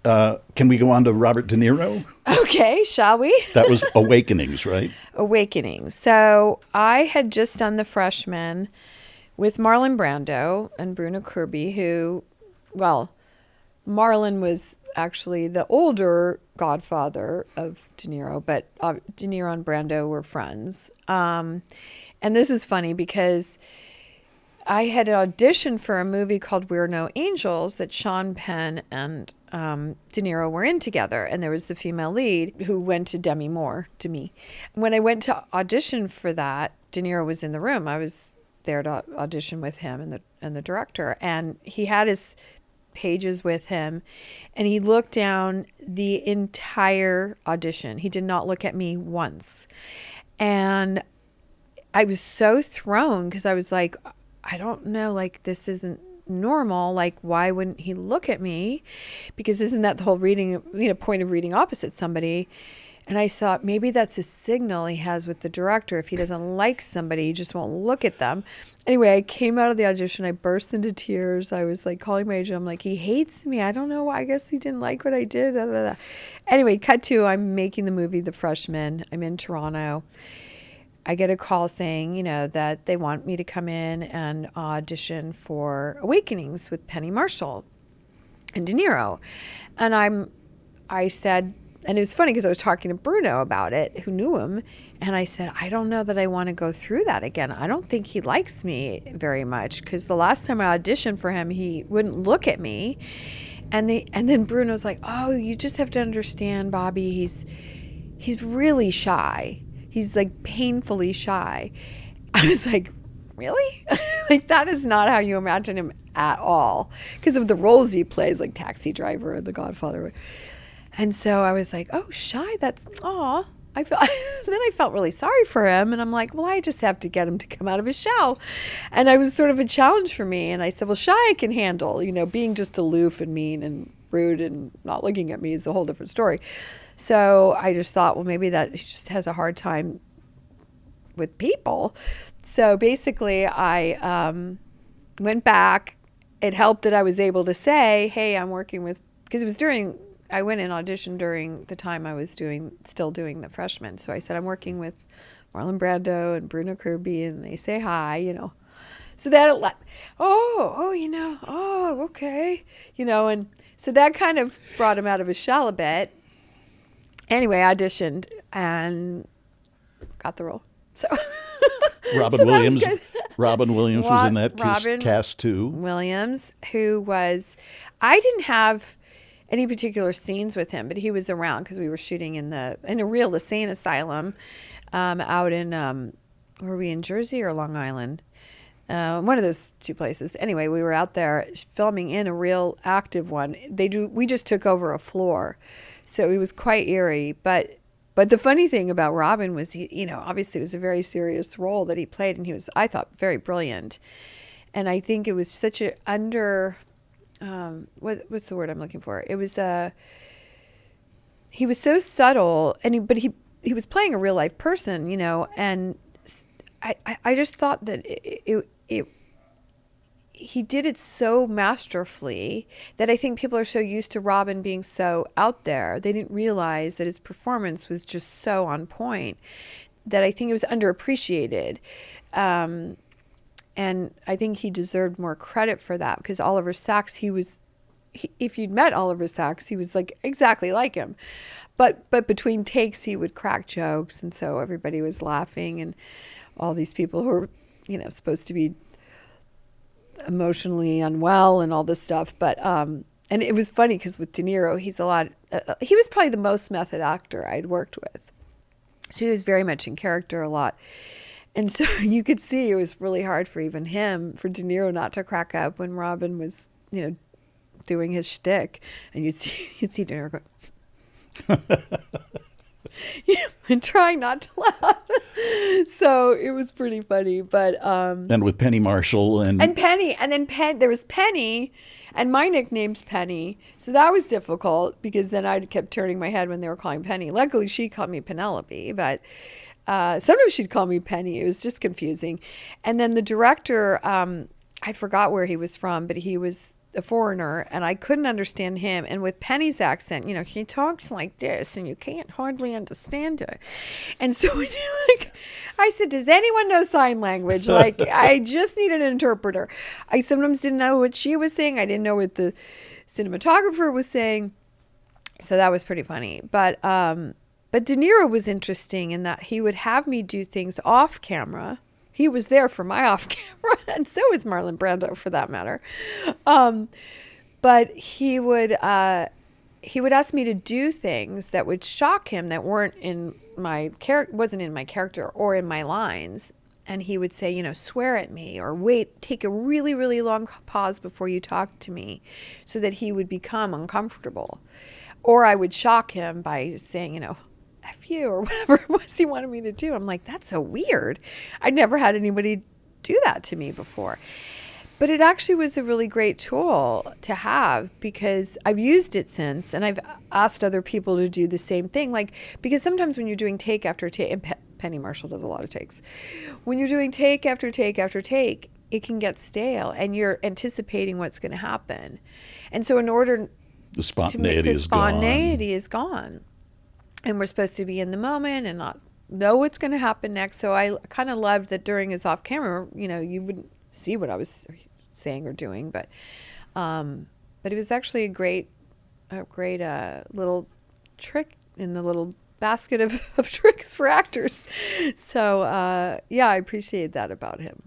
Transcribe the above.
Can we go on to Robert De Niro? Okay, shall we? That was Awakenings, right? Awakening. So I had just done The Freshman with Marlon Brando and Bruno Kirby, who, well, Marlon was actually the older godfather of De Niro, but De Niro and Brando were friends. And this is funny because I had auditioned for a movie called We're No Angels that Sean Penn and De Niro were in together. And there was the female lead who went to Demi Moore, to me. When I went to audition for that, De Niro was in the room. I was there to audition with him and the director. And he had his pages with him. And he looked down the entire audition. He did not look at me once. And I was so thrown because I was like, I don't know, like, this isn't normal. Like, why wouldn't he look at me? Because isn't that the whole reading, point of reading opposite somebody? And I thought maybe that's a signal he has with the director. If he doesn't like somebody, he just won't look at them. Anyway, I came out of the audition. I burst into tears. I was like calling my agent. I'm like, he hates me. I don't know why. I guess he didn't like what I did. Blah, blah, blah. Anyway, cut to, I'm making the movie The Freshman. I'm in Toronto. I get a call saying, that they want me to come in and audition for Awakenings with Penny Marshall and De Niro. And I said, and it was funny because I was talking to Bruno about it, who knew him. And I said, I don't know that I want to go through that again. I don't think he likes me very much because the last time I auditioned for him, he wouldn't look at me. And then Bruno's like, oh, you just have to understand, Bobby, he's really shy. He's like painfully shy. I was like, really? Like, that is not how you imagine him at all. Because of the roles he plays, like Taxi Driver or The Godfather. And so I was like, oh, shy? That's, aw. Then I felt really sorry for him. And I'm like, well, I just have to get him to come out of his shell. And I was sort of a challenge for me. And I said, well, shy I can handle. Being just aloof and mean and rude and not looking at me is a whole different story. So I just thought, well, maybe that he just has a hard time with people. So basically I went back. It helped that I was able to say, hey, I'm working with, because it was I went and auditioned during the time I was still doing The Freshman. So I said, I'm working with Marlon Brando and Bruno Kirby, and they say hi, So that, okay. And so that kind of brought him out of his shell a bit. Anyway, I auditioned and got the role. So Robin Williams. Robin Williams was in that cast too. Williams, who was, I didn't have any particular scenes with him, but he was around because we were shooting in a real insane asylum out in, were we in Jersey or Long Island? One of those two places. Anyway, we were out there filming in a real active one. We just took over a floor. So it was quite eerie. But the funny thing about Robin was, he, obviously it was a very serious role that he played, and he was, I thought, very brilliant. And I think it was such a what's the word I'm looking for? It was he was so subtle, but he was playing a real life person, and I just thought that he did it so masterfully that I think people are so used to Robin being so out there. They didn't realize that his performance was just so on point that I think it was underappreciated. And I think he deserved more credit for that because Oliver Sacks, if you'd met Oliver Sacks, he was like exactly like him. But between takes, he would crack jokes. And so everybody was laughing, and all these people who were, supposed to be emotionally unwell and all this stuff. But, and it was funny because with De Niro, he was probably the most method actor I'd worked with. So he was very much in character a lot. And so you could see it was really hard for even him, for De Niro not to crack up when Robin was, doing his shtick. And you'd see De Niro go, and trying not to laugh. So it was pretty funny. But and with Penny Marshall and Penny, and then there was Penny, and my nickname's Penny. So that was difficult because then I kept turning my head when they were calling Penny. Luckily, she called me Penelope, but sometimes she'd call me Penny. It was just confusing. And then the director, I forgot where he was from, but he was the foreigner, and I couldn't understand him. And with Penny's accent, you know, he talks like this, and you can't hardly understand it. And so like, I said, does anyone know sign language? Like, I just need an interpreter. I sometimes didn't know what she was saying. I didn't know what the cinematographer was saying. So that was pretty funny. But De Niro was interesting in that he would have me do things off camera. He was there for my off camera, and so was Marlon Brando for that matter. But he would ask me to do things that would shock him that weren't in my wasn't in my character or in my lines. And he would say, you know, swear at me, or wait, take a really, really long pause before you talk to me, so that he would become uncomfortable. Or I would shock him by saying, you know, F you, or whatever it was he wanted me to do. I'm like, that's so weird. I'd never had anybody do that to me before. But it actually was a really great tool to have, because I've used it since, and I've asked other people to do the same thing. Like, because sometimes when you're doing take after take, and Penny Marshall does a lot of takes, when you're doing take after take after take, it can get stale, and you're anticipating what's going to happen. And so in order the spontaneity is gone. And we're supposed to be in the moment and not know what's going to happen next. So I kind of loved that during his off camera, you know, you wouldn't see what I was saying or doing, but it was actually a great little trick in the little basket of tricks for actors. So yeah, I appreciate that about him.